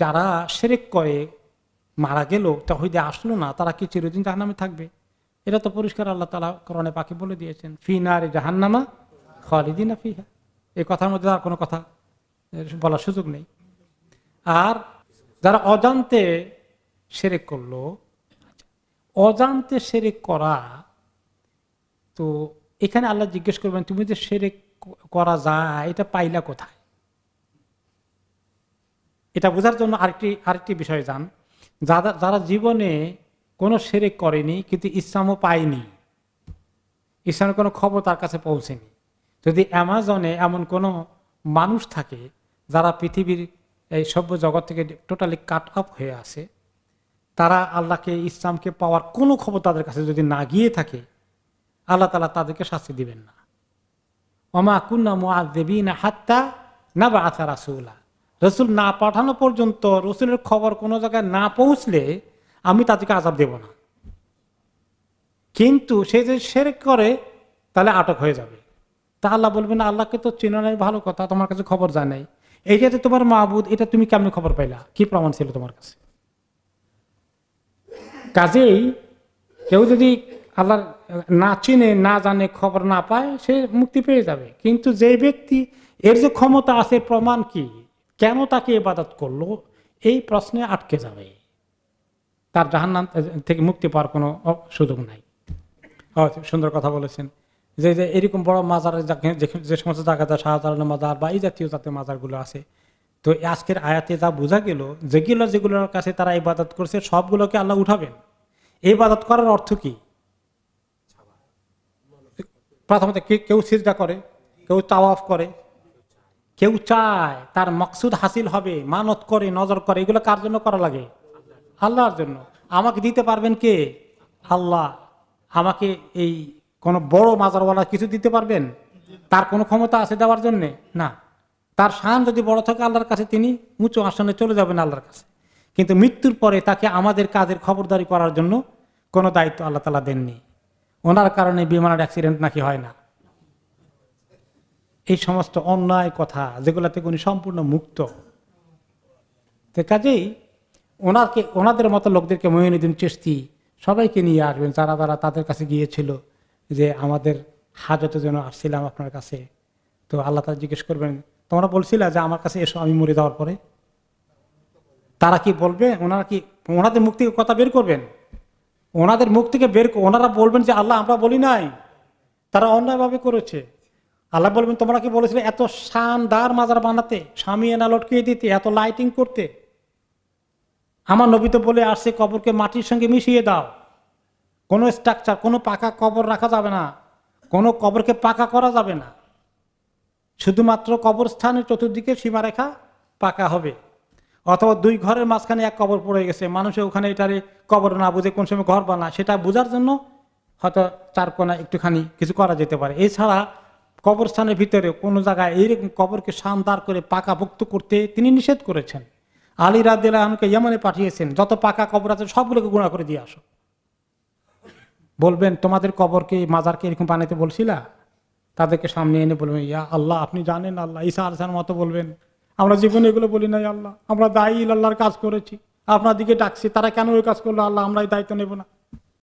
যারা শিরক করে মারা গেল তাওহীদে আসলো না, তারা কি চিরদিন জাহান্নামে থাকবে? এটা তো পরিষ্কার আল্লাহ তাআলা কোরআনে পাকে বলে দিয়েছেন, ফি নারি জাহান্নামা খালিদিনা ফিহা। এই কথার মধ্যে আর কোনো কথা বলার সুযোগ নেই। আর যারা অজান্তে শিরক করলো, অজান্তে শিরক করা, তো এখানে আল্লাহ জিজ্ঞেস করবেন তুমি যে শিরক করা যায় এটা পাইলা কোথায়? এটা বোঝার জন্য আরেকটি বিষয় জান, যারা জীবনে কোনো শিরক করেনি কিন্তু ইসলামও পায়নি, ইসলামের কোনো খবর তার কাছে পৌঁছেনি, যদি অ্যামাজনে এমন কোনো মানুষ থাকে যারা পৃথিবীর এই সভ্য জগৎ থেকে টোটালি কাট অফ হয়ে আছে, তারা আল্লাহকে ইসলামকে পাওয়ার কোনো খবর তাদের কাছে যদি না গিয়ে থাকে, আল্লাহ তাআলা তাদেরকে শাস্তি দিবেন না। ওমা কুন্না মুআযযিবিনা হাত্তা নাবআসা রাসূলা, রাসূল না পাঠানো পর্যন্ত, রাসূলের খবর কোনো জায়গায় না পৌঁছলে আমি তাদেরকে আযাব দেব না। কিন্তু সে যে শিরক করে তাহলে আটক হয়ে যাবে। তা আল্লাহ বলবেন আল্লাহকে তো চেনো নাই, ভালো কথা, তোমার কাছে খবর যায় নাই, এইটা যে তোমার মাবুদ, এটা তুমি কেমনে খবর পাইলা, কি প্রমাণ ছিল তোমার কাছে? কাজেই কেউ যদি আল্লাহ না চিনে, না জানে, খবর না পায়, সে মুক্তি পেয়ে যাবে। কিন্তু যে ব্যক্তি এর যে ক্ষমতা আছে, প্রমাণ কি, কেন তাকে ইবাদত করলো, এই প্রশ্নে আটকে যাবে, তার জাহান্নাম থেকে মুক্তি পাওয়ার কোনো সুযোগ নাই। সুন্দর কথা বলেছেন যে এরকম বড় মাজার যে সমস্ত জায়গাতে শাহজালাল মাজার বা এই জাতীয় মাজারগুলো আছে, তো আজকের আয়াতে যা বোঝা গেল, যেগুলোর কাছে তারা ইবাদত করছে সবগুলোকে আল্লাহ উঠাবেন। এই ইবাদত করার অর্থ কি? প্রথমত কেউ সিজদা করে, কেউ তাওয়াফ করে, কেউ চায় তার মকসুদ হাসিল হবে, মানত করে, নজর করে, এগুলো কার জন্য করা লাগে? আল্লাহর জন্য। আমাকে দিতে পারবেন কে? আল্লাহ। আমাকে এই কোন বড় মাজারওয়ালা কিছু দিতে পারবেন? তার কোনো ক্ষমতা আছে দেওয়ার জন্য? না। তার শান যদি বড় থাকে আল্লাহর কাছে, তিনি উঁচু আসনে চলে যাবেন আল্লাহর কাছে। কিন্তু মৃত্যুর পরে তাকে আমাদের কাজের খবরদারি করার জন্য কোনো দায়িত্ব আল্লাহ তাআলা দেননি। ওনার কারণে বিমানের অ্যাক্সিডেন্ট নাকি হয় না। এই সমস্ত অন্যায় কথা যেগুলো থেকে উনি সম্পূর্ণ মুক্ত। তো কাজেই ওনাদের মতো লোকদেরকে মঈনুদ্দিন চিশতি সবাইকে নিয়ে আসবেন, যারা তাদের কাছে গিয়েছিল যে আমাদের হাজতের জন্য আসছিলাম আপনার কাছে। তো আল্লাহ তাআলা জিজ্ঞেস করবেন তোমরা বলছিলা যে আমার কাছে এসো আমি মরে যাওয়ার পরে। তারা কি বলবে? ওনাদের মুখ থেকে কথা বের করবেন, ওনাদের মুখ থেকে ওনারা বলবেন যে আল্লাহ আমরা বলি নাই, তারা অন্যায়ভাবে করেছে। আল্লাহ বলবেন তোমরা কি বলেছিলে এত শানদার মাজার বানাতে, শামিয়ানা লটকিয়ে দিতে, এত লাইটিং করতে? আমার নবী তো বলে আসছে কবরকে মাটির সঙ্গে মিশিয়ে দাও, কোনো স্ট্রাকচার, কোনো পাকা কবর রাখা যাবে না, কোনো কবরকে পাকা করা যাবে না, শুধুমাত্র কবরস্থানের চতুর্দিকে সীমারেখা পাকা হবে। অথবা দুই ঘরের মাঝখানে এক কবর পড়ে গেছে, মানুষে ওখানে এটারে কবর না বুঝে কোন সময় ঘর বানায়, সেটা বোঝার জন্য হয়তো চার কোনা একটুখানি কিছু করা যেতে পারে। এছাড়া কবরস্থানের ভিতরে কোনো জায়গায় এইরকম কবরকে শানদার করে পাকাভুক্ত করতে তিনি নিষেধ করেছেন। আলী রাদিয়াল্লাহু আনহুকে ইয়েমেনে পাঠিয়েছেন, যত পাকা কবর আছে সবগুলোকে গুনাহ করে দিয়ে আসো। বলবেন তোমাদের কবরকে, মাজারকে এরকম বানাইতে বলছিলা? তাদেরকে সামনে এনে বলবেন ইয়া আল্লাহ আপনি জানেন, আল্লাহ ঈসা আলাইহিস মতো বলবেন আমরা জীবনে এগুলো বলি নাই আল্লাহ, আমরা দায়ী আল্লাহর কাজ করেছি, আপনার দিকে ডাকছি, তারা কেন ওই কাজ করলো আল্লাহ, আমরা এই দায়িত্ব নেব না।